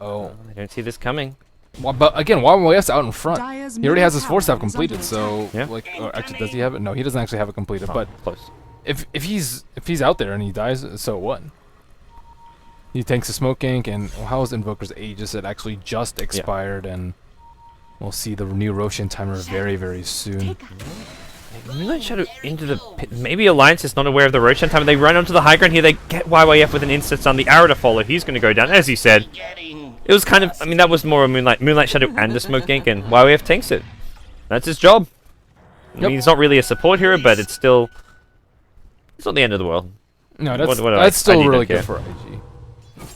oh, They don't see this coming. well, but again, YYF's out in front. Dyer's He already has his middle 4-staff tower is completed, under so Yeah. like, or actually, does he have it? No, he doesn't actually have it completed. Oh, But close. if he's out there and he dies, so what? He tanks the smoke gank, and how is Invoker's Aegis? It actually just expired, and we'll see the new Roshan timer very soon. Moonlight Shadow into the pit. Maybe Alliance is not aware of the Roshan timer. They run onto the high ground here. They get YYF with an instant on the arrow to follow. He's going to go down, as he said. It was kind of, I mean, that was more a Moonlight Shadow and a smoke gank, and YYF tanks it. That's his job. I mean, he's not really a support hero, but it's still, it's not the end of the world. No, that's What that's still IG really don't good care. for IG.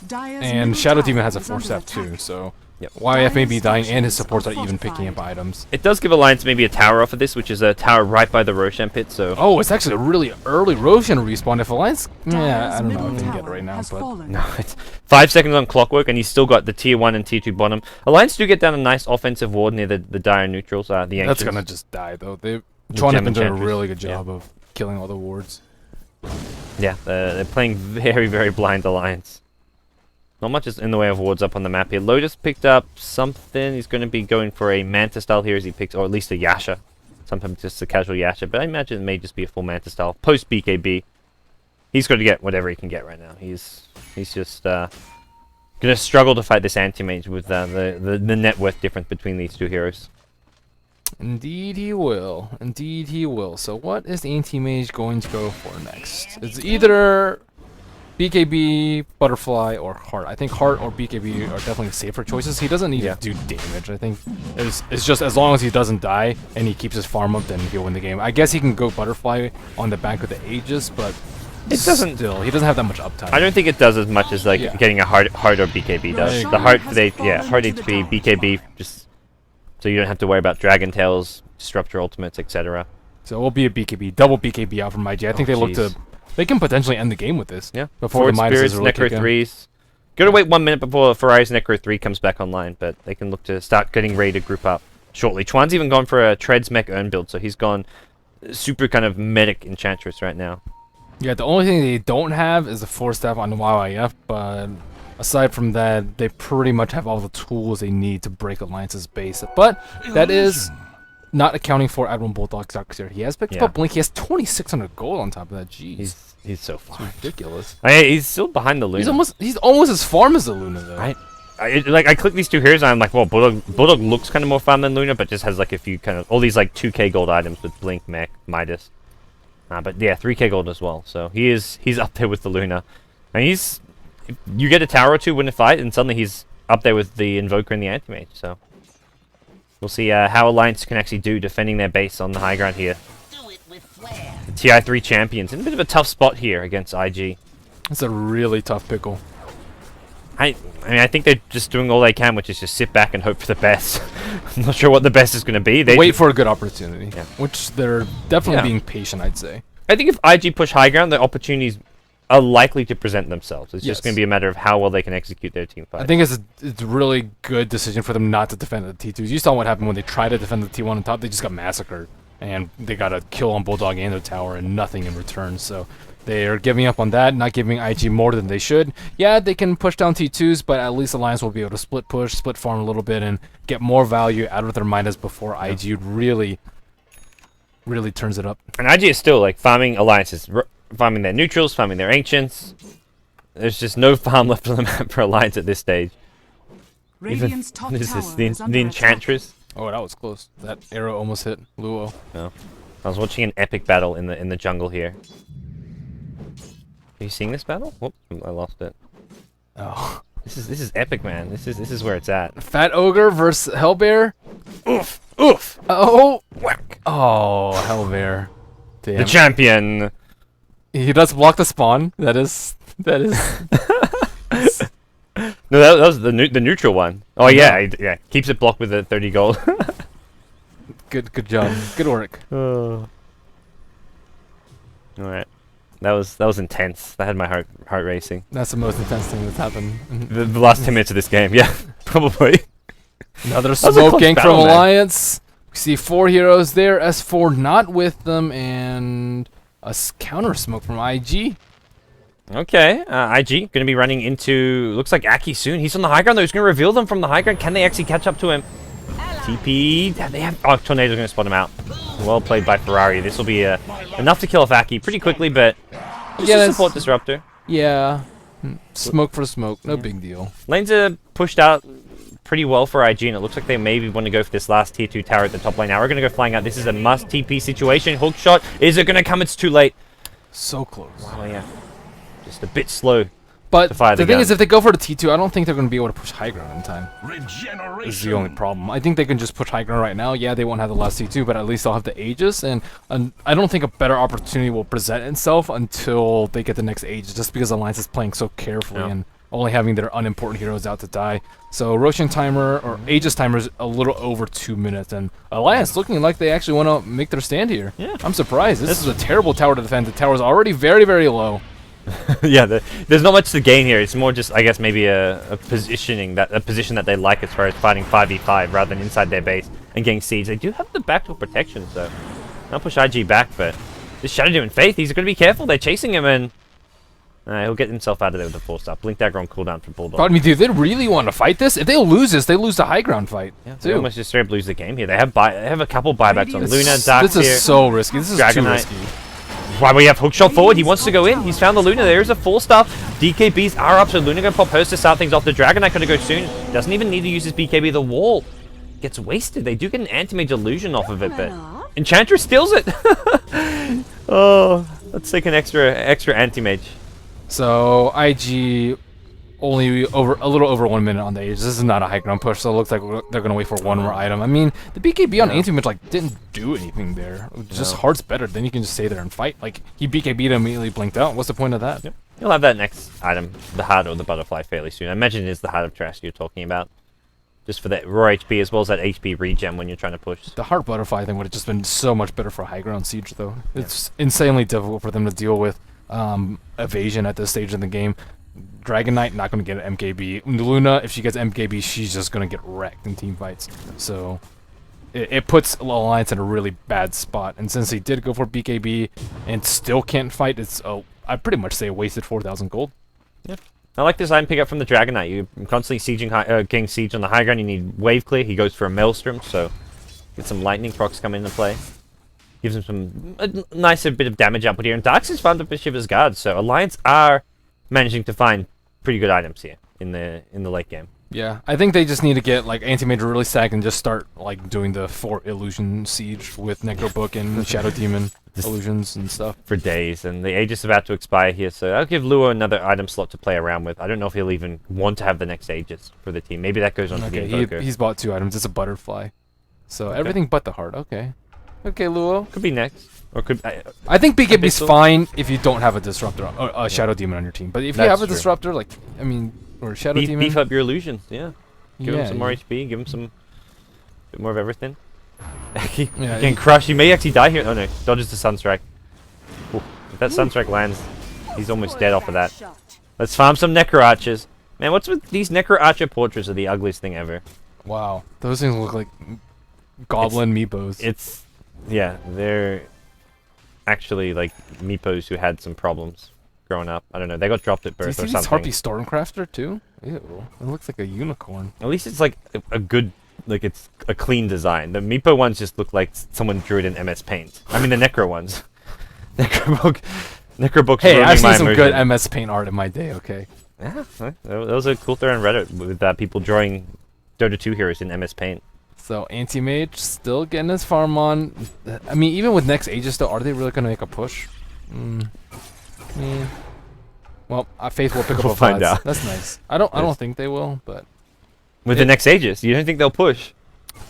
Dyer's And middle Shadow tower Demon has a is under 4-staff attack. too, so YF may be dying, and his supports are even picking up items. It does give Alliance maybe a tower off of this, which is a tower right by the Roshan pit, so... Oh, it's actually a really early Roshan respawn. If Alliance, yeah, I don't know if they can get it right now, but No, it's 5 seconds on Clockwork, and he's still got the tier 1 and tier 2 bottom. Alliance do get down a nice offensive ward near the dire neutrals, the Ancients. that's gonna just die though. Chuan has Gem been doing a Enchantress. really good job of killing all the wards. Yeah, they're playing very, very blind alliance. Not much is in the way of wards up on the map here. Lotus picked up something. He's going to be going for a Manta style here as he picks, or at least a Yasha. Sometimes just a casual Yasha, but I imagine it may just be a full Manta style. Post BKB, he's going to get whatever he can get right now. He's just going to struggle to fight this anti-mage with the net worth difference between these two heroes. Indeed he will. Indeed he will. So what is the anti-mage going to go for next? It's either BKB, Butterfly, or Heart. I think Heart or BKB are definitely safer choices. He doesn't need to do damage. I think it's just as long as he doesn't die and he keeps his farm up, then he'll win the game. I guess he can go Butterfly on the back of the Aegis, but he doesn't have that much uptime. I don't think it does as much as like getting a Heart or BKB does. The Heart for Heart HP, BKB, just so you don't have to worry about Dragon Tails, Disruptor Ultimates, etc. So it will be a BKB, double BKB out from IG. I think they can potentially end the game with this. Yeah. Before the Spirits, really Necro 3s. Gotta wait 1 minute before Ferrari's Necro 3 comes back online, but they can look to start getting ready to group up shortly. Chuan's even gone for a Treads Mech Urn build, so he's gone super kind of medic Enchantress right now. Yeah, the only thing they don't have is a 4-staff on the YYF, but aside from that, they pretty much have all the tools they need to break Alliance's base. But that is not accounting for Admiral Bulldog here. He has picked up Blink. He has 2,600 gold on top of that. Jeez. He's so far. It's ridiculous. He's still behind the Luna. He's almost as farm as the Luna, though. I click these two heroes and I'm like, well, Bulldog looks kind of more farm than Luna, but just has like a few kind of all these like 2k gold items with Blink, Mech, Midas. But yeah, 3k gold as well. So he's up there with the Luna. And you get a tower or two win a fight, and suddenly he's up there with the Invoker and the Anti-Mage. So we'll see how Alliance can actually do defending their base on the high ground here. The TI3 champions in a bit of a tough spot here against IG. It's a really tough pickle. I mean, I think they're just doing all they can, which is just sit back and hope for the best. I'm not sure what the best is going to be. They wait for a good opportunity, which they're definitely being patient, I'd say. I think if IG push high ground, the opportunities are likely to present themselves. It's just going to be a matter of how well they can execute their team fight. I think it's a really good decision for them not to defend the T2s. You saw what happened when they tried to defend the T1 on top. They just got massacred, and they got a kill on Bulldog and the tower and nothing in return. So they are giving up on that, not giving IG more than they should. Yeah, they can push down T2s, but at least Alliance will be able to split push, split farm a little bit, and get more value out of their Midas before IG really turns it up. And IG is still like farming Alliances, farming their neutrals, farming their ancients. There's just no farm left on the map for Alliance at this stage. Radiant's top This tower is is the under Enchantress. Oh, that was close. That arrow almost hit Luo. No. I was watching an epic battle in the jungle here. Are you seeing this battle? Whoops, I lost it. Oh, this is epic, man. This is where it's at. Fat Ogre versus Hellbear. Oof, oof. Oh, whack. Oh, Hellbear. Damn. The champion. He does block the spawn. That is. No, that was the neutral one. Oh yeah, yeah. Keeps it blocked with the 30 gold. Good job. Good work. All right. That was intense. That had my heart racing. That's the most intense thing that's happened. The last 10 minutes of this game, yeah, probably. Another smoke gang from Alliance. We see 4 heroes there. S4 not with them, and a counter smoke from IG. Okay, IG gonna be running into looks like Aki soon. He's on the high ground though. He's gonna reveal them from the high ground. Can they actually catch up to him? TP. They have. Oh, Tornado's gonna spot him out. Well played by Ferrari. This will be enough to kill off Aki pretty quickly, but just support Disruptor. Yeah, smoke for smoke, no big deal. Lanes are pushed out pretty well for IG, and it looks like they maybe want to go for this last tier 2 tower at the top lane. Now we're gonna go flying out. This is a must TP situation. Hook shot. Is it gonna come? It's too late. So close. Wow, yeah. Just a bit slow. But the thing is, if they go for the T2, I don't think they're going to be able to push high ground in time. This is the only problem. I think they can just push high ground right now. Yeah, they won't have the last T2, but at least they'll have the Aegis. And I don't think a better opportunity will present itself until they get the next Aegis, just because Alliance is playing so carefully and only having their unimportant heroes out to die. So Roshan timer, or Aegis timer, is a little over 2 minutes. And Alliance looking like they actually want to make their stand here. Yeah. I'm surprised. This is a terrible tower to defend. The tower is already very, very low. Yeah, there's not much to gain here. It's more just, I guess, maybe a position that they like as far as fighting 5v5 rather than inside their base and getting siege. They do have the backdoor protection, so I'll push IG back. But this Shadow Demon Faith, he's going to be careful. They're chasing him, and He'll get himself out of there with a 4-star. Blink Dagger on cooldown for Bulldog. I mean, do they really want to fight this? If they lose this, they lose the high ground fight. Yeah, they almost just straight up lose the game here. They have a couple buybacks on Luna, Dark This is so risky. This is too risky. Why we have hookshot forward? He wants to go in. He's found the Luna. There's a 4-star. DKBs are up, so Luna gonna pop hers to start things off. The Dragonite gonna go soon. Doesn't even need to use his BKB. The wall gets wasted. They do get an anti-mage illusion off of it, but Enchantress steals it. Oh, let's take an extra anti-mage. So IG only a little over 1 minute on the age. This is not a high ground push, so it looks like they're gonna wait for one more item. I mean, the BKB on anti-mage like didn't do anything there. Just Heart's better. Then you can just stay there and fight. Like he BKB'd and immediately blinked out. What's the point of that? Yep. You'll have that next item, the Heart or the Butterfly, fairly soon. I imagine it is the Heart of Trash you're talking about. Just for that raw HP as well as that HP regen when you're trying to push. The Heart Butterfly thing would have just been so much better for high ground siege, though. It's insanely difficult for them to deal with evasion at this stage in the game. Dragonite not going to get an MKB. Luna, if she gets MKB, she's just going to get wrecked in team fights. So it puts Alliance in a really bad spot. And since he did go for BKB and still can't fight, it's I'd pretty much say a wasted 4,000 gold. Yeah. I like this item pickup from the Dragonite. You're constantly getting siege on the high ground. You need wave clear. He goes for a Maelstrom, so get some lightning procs come into play. Gives him a nicer bit of damage output here. And Darks is found up with Shiva's Guard, so Alliance are managing to find pretty good items here in the late game. Yeah, I think they just need to get like anti-mage really stacked and just start like doing the 4 illusion siege with Necrobook and Shadow Demon illusions and stuff for days. And the age is about to expire here, so I'll give Luo another item slot to play around with. I don't know if he'll even want to have the next Aegis for the team. Maybe that goes on to the Invoker. He's bought 2 items. It's a Butterfly, so everything but the Heart. Okay, Luo could be next. Or could I think BKB's fine if you don't have a Disruptor or a Shadow Demon on your team. But if you have a Disruptor, like I mean, or Shadow Demon, beef up your illusions. Yeah, give him some more HP. Give him some bit more of everything. he can crush. He may actually die here. Oh no, dodges the Sunstrike. Ooh, if that Sunstrike lands, he's almost dead off of that. Let's farm some Necro Archers. Man, what's with these Necro Archer portraits? Are the ugliest thing ever. Wow, those things look like goblin meepos. Yeah, they're actually like meepos who had some problems growing up. I don't know. They got dropped at birth or something. Harpy Stormcrafter too? Ew, it looks like a unicorn. At least it's like a good, like it's a clean design. The meepo ones just look like someone drew it in MS Paint. I mean the Necro ones. Necrobook's hey, I've seen some good MS Paint art in my day. Okay. Yeah, that was a cool thread on Reddit with people drawing Dota 2 heroes in MS Paint. So Anti-Mage still getting his farm on. I mean, even with next Aegis, though, are they really going to make a push? Yeah. Well, Faith will pick up. We'll find out. That's nice. I don't think they will, but with the next Aegis, you don't think they'll push?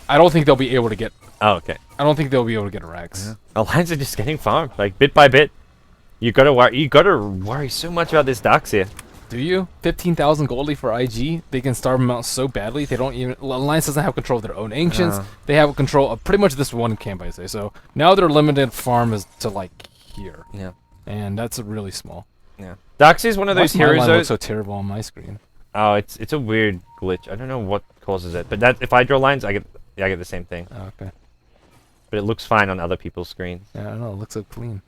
I don't think they'll be able to get. Oh, okay. I don't think they'll be able to get a Rex. Yeah. Alliance are just getting farmed, like bit by bit. You gotta worry so much about this Darks here. Do you? 15,000 goldie for IG. They can starve them out so badly. They don't even. Alliance doesn't have control of their own ancients. They have control of pretty much this one camp, I say. So now their limited farm is to like here. Yeah. And that's really small. Yeah. Darks is one of those heroes. Why looks so terrible on my screen? Oh, it's a weird glitch. I don't know what causes it, but that if I draw lines, I get the same thing. Oh, okay. But it looks fine on other people's screens. Yeah, I don't know. It looks so clean.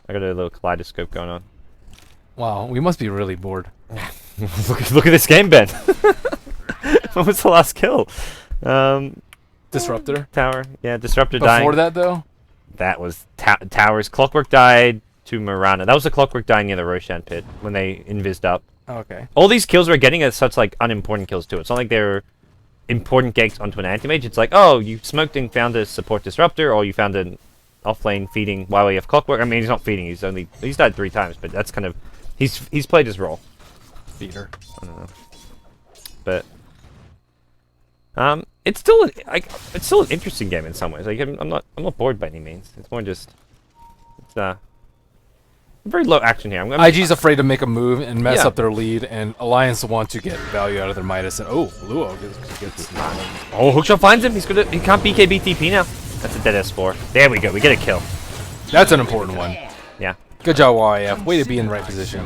I got a little kaleidoscope going on. Wow, we must be really bored. look at this game, Ben. What was the last kill? Disruptor? Tower. Yeah, Disruptor dying. Before that, though? That was Towers. Clockwork died to Mirana. That was the Clockwork dying near the Roshan pit when they invised up. Okay. All these kills we're getting are such like unimportant kills too. It's not like they're important ganks onto an anti-mage. It's like, oh, you smoked and found a support Disruptor, or you found an off-lane feeding while we have Clockwork. I mean, he's not feeding. He's died 3 times, but that's kind of he's played his role. Feeder. I don't know. But it's still an interesting game in some ways. Like I'm not bored by any means. It's more just very low action here. IG's afraid to make a move and mess up their lead, and Alliance want to get value out of their Midas. And Luo gets hookshot finds him. He can't BKB TP now. That's a dead S4. There we go. We get a kill. That's an important one. Yeah. Good job, YF. Way to be in the right position.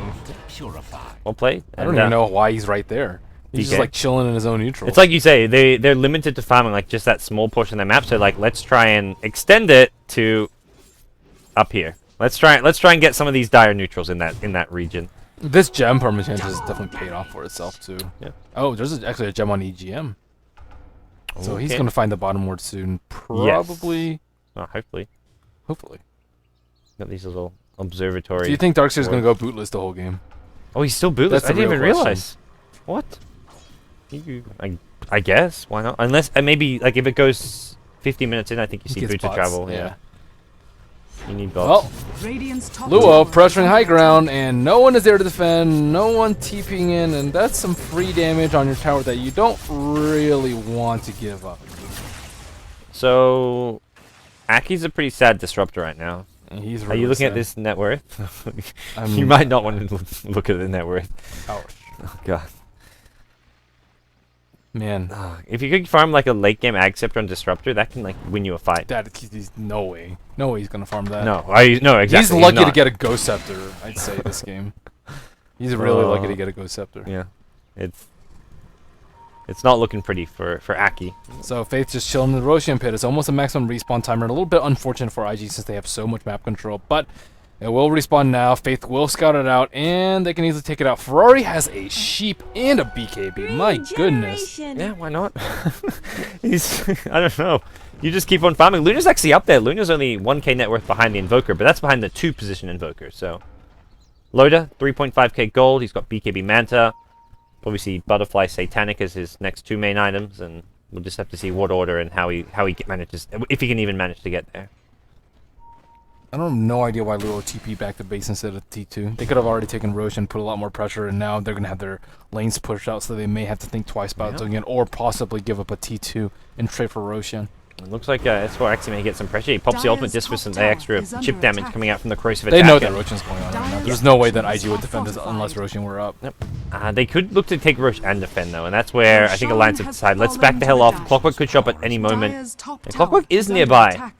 Well played. I don't even know why he's right there. He's just like chilling in his own neutral. It's like you say, they're limited to farming like just that small portion of the map. So like, let's try and extend it to up here. Let's try and get some of these dire neutrals in that region. This gem permachance has definitely paid off for itself too. Yeah. Oh, there's actually a gem on EGM. So Okay. he's gonna find the bottom ward soon. Probably. Yes. Oh, hopefully. Hopefully. Got these little observatory. Do you think Darkseer's gonna go bootless the whole game? Oh, he's still bootless. That's I the didn't even real realize. What? I guess. Why not? Unless maybe like if it goes 50 minutes in, I think you see Gets boot to bots, travel. yeah. You need bots. Well, Radiant's top Luo tower pressuring high ground, and no one is there to defend. No one TPing in, and that's some free damage on your tower that you don't really want to give up. So, Aki's a pretty sad disruptor right now. And he's Are really you looking at sad. this net worth? I You mean- might not want to look at the net worth. Ouch. Oh god. Man, If you could farm like a late game Ag Scepter on Disruptor, that can like win you a fight. he's no way he's gonna farm that. No, no, exactly. He's lucky to not. get a Ghost Scepter, I'd say, this game. He's really lucky to get a Ghost Scepter. Yeah, it's not looking pretty for Aki. So Faith just chilling in the Roshan pit. It's almost a maximum respawn timer. A little bit unfortunate for IG since they have so much map control, but it will respawn now. Faith will scout it out, and they can easily take it out. Ferrari has a sheep and a BKB. My goodness. Yeah, why not? I don't know. You just keep on farming. Luna's actually up there. Luna's only 1k net worth behind the Invoker, but that's behind the 2 position Invoker. So, Loda, 3.5k gold. He's got BKB Manta. Probably see Butterfly Satanic as his next 2 main items, and we'll just have to see what order and how he manages, if he can even manage to get there. I don't have no idea why Luo TP back to base instead of T2. They could have already taken Roshan, put a lot more pressure, and now they're going to have their lanes pushed out, so they may have to think twice about doing it, or possibly give up a T2 and trade for Roshan. It looks like S4 actually may get some pressure. He pops the ultimate disc for some extra chip damage coming out from the corrosive They attack. know that Roshan's going on right now. There's no way that IG would defend this unless Roshan were up. Yep. They could look to take Roche and defend though, and that's where I think Alliance have decided. Let's back the hell off. Clockwork could show up at any moment. And Clockwork is nearby.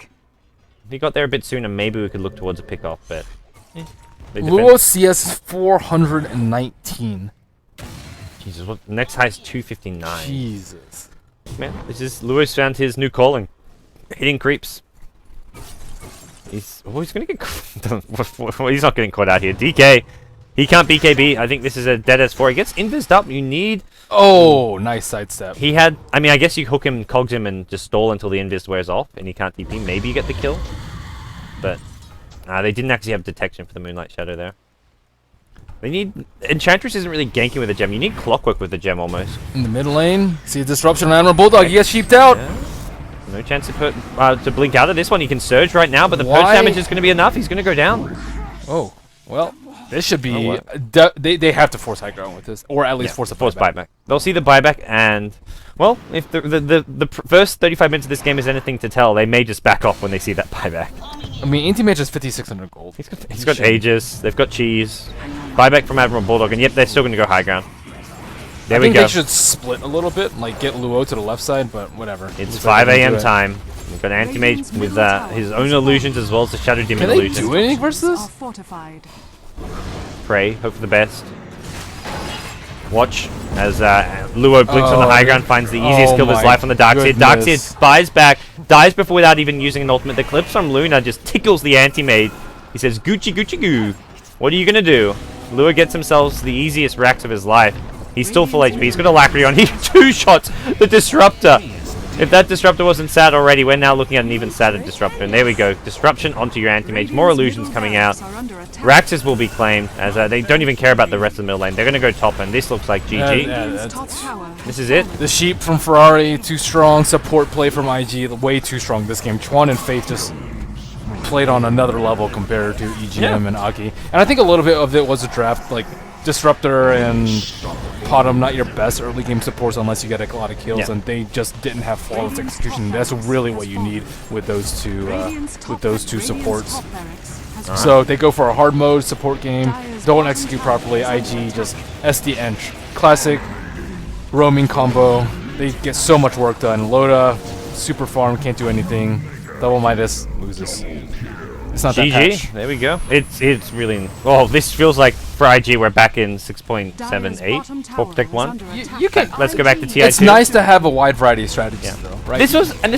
If he got there a bit sooner, maybe we could look towards a pick-off, but... they defend. Luo CS is 419. Jesus, what? Next high is 259. Jesus. Man, this is... Luo's found his new calling. Hitting creeps. He's gonna get... he's not getting caught out here. DK! He can't BKB. I think this is a dead S4. He gets invised up. You need... Oh, nice sidestep. He had... I mean, I guess you hook him, cogs him, and just stall until the invis wears off, and he can't TP. Maybe you get the kill. But... they didn't actually have detection for the Moonlight Shadow there. They need... Enchantress isn't really ganking with a gem. You need Clockwork with the gem, almost. In the mid lane, see a disruption on Admiral Bulldog. He gets sheeped out. Yeah. No chance to put to blink out of this one. He can surge right now, but the Why? purge damage is going to be enough. He's going to go down. Oh, well, this should be... Oh, they have to force high ground with this, or at least force a buyback. They'll see the buyback, and... Well, if the first 35 minutes of this game is anything to tell, they may just back off when they see that buyback. I mean, Inti Mage has 5,600 gold. He's got Aegis, they've got Cheese, buyback from Admiral Bulldog, and yep, they're still going to go high ground. There I we think go. they should split a little bit, like get Luo to the left side, but whatever. It's 5 a.m. time. We've got Anti-Mage with his own illusions as well as the Shadow Demon Can they illusion. do anything versus this? Pray, hope for the best. Watch as Luo blinks on the high ground, finds the easiest kill of his life on the Darkseer. Darkseer buys back, dies before without even using an ultimate. The clips from Luna just tickles the Anti-Mage. He says, Gucci Gucci Goo. What are you going to do? Lua gets himself the easiest racks of his life. He's still full HP. He's got Alacrity on. He 2-shots the Disruptor. If that Disruptor wasn't sad already, we're now looking at an even sadder Disruptor. And there we go. Disruption onto your Anti-Mage. More illusions coming out. Raxus will be claimed, as they don't even care about the rest of the middle lane. They're going to go top, and this looks like GG. This is it. The sheep from Ferrari, too strong. Support play from IG, way too strong this game. Chuan and Faith just played on another level compared to EGM and Aki. And I think a little bit of it was a draft, like Disruptor and Potom, not your best early game supports unless you get a lot of kills, and they just didn't have flawless execution. That's really what you need with those two supports. So they go for a hard mode support game, don't execute properly. IG just SD Ench, classic roaming combo. They get so much work done. Loda, super farm, can't do anything. Double Midas loses. It's not that patch. GG. There we go. It's really... Oh, this feels like for IG we're back in 6.78 for Protect 1. You can... Let's go back to TI2. It's nice to have a wide variety of strategies, though, right? This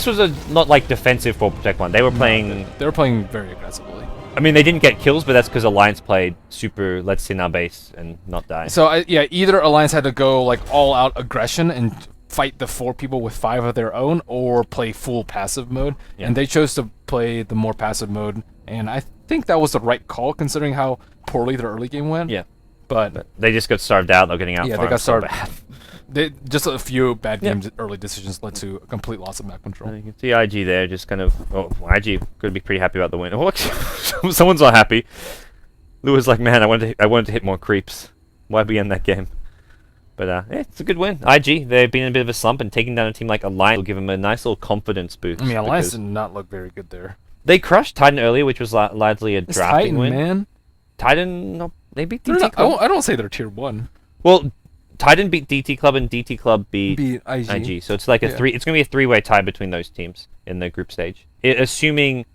was a not like defensive for Protect 1. They were playing... They were playing very aggressively. I mean, they didn't get kills, but that's because Alliance played super let's sit in our base and not die. So, yeah, either Alliance had to go, like, all-out aggression and fight the 4 people with 5 of their own, or play full passive mode, and they chose to play the more passive mode, and I think that was the right call, considering how poorly their early game went. Yeah. But they just got starved out, they're getting out. Yeah, they got starved. Just a few bad games, early decisions led to a complete loss of map control. You can see IG there, just kind of. Oh, IG could be pretty happy about the win. Oh, someone's not happy. Lou was like, "Man, I wanted to hit more creeps. Why be in that game?" But it's a good win. IG, they've been in a bit of a slump, and taking down a team like Alliance will give them a nice little confidence boost. I mean, Alliance did not look very good there. They crushed Titan earlier, which was largely a drafting win. Man. Titan, no, they beat DT Club. I don't say they're tier 1. Well, Titan beat DT Club and DT Club beat IG. So it's like a 3. It's going to be a 3-way tie between those teams in the group stage. Assuming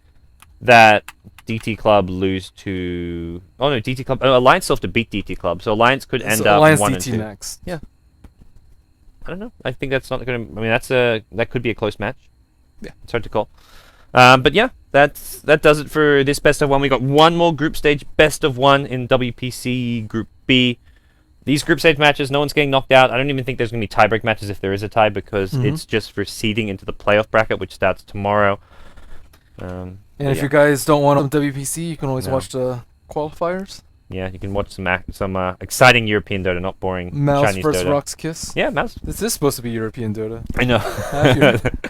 that DT Club lose to... Oh no, DT Club... Alliance still have to beat DT Club, so Alliance could end up Alliance 1 DT and 2. next. Yeah. I don't know. I think that's not going to... I mean, that could be a close match. Yeah. It's hard to call. But yeah, that does it for this best of 1. We got one more group stage best of 1 in WPC Group B. These group stage matches, no one's getting knocked out. I don't even think there's going to be tiebreak matches if there is a tie, because it's just for seeding into the playoff bracket, which starts tomorrow. And if you guys don't want WPC, you can always watch the qualifiers. Yeah, you can watch some exciting European Dota, not boring Mouse Chinese versus Dota. Rock's Kiss. Yeah, Mouse. This is supposed to be European Dota. I know.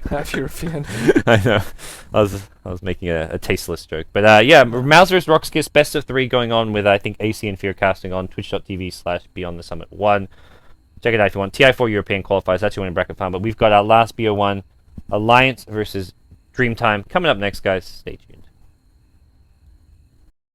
Half European. I know. I was making a tasteless joke. But yeah, Mouse vs. Rock's Kiss, best of 3 going on with, I think, AC and Fearcasting on twitch.tv/BeyondTheSummit1. Check it out if you want. TI4 European qualifiers, that's your winning bracket fan. But we've got our last BO1, Alliance versus Dreamtime, coming up next, guys. Stay tuned.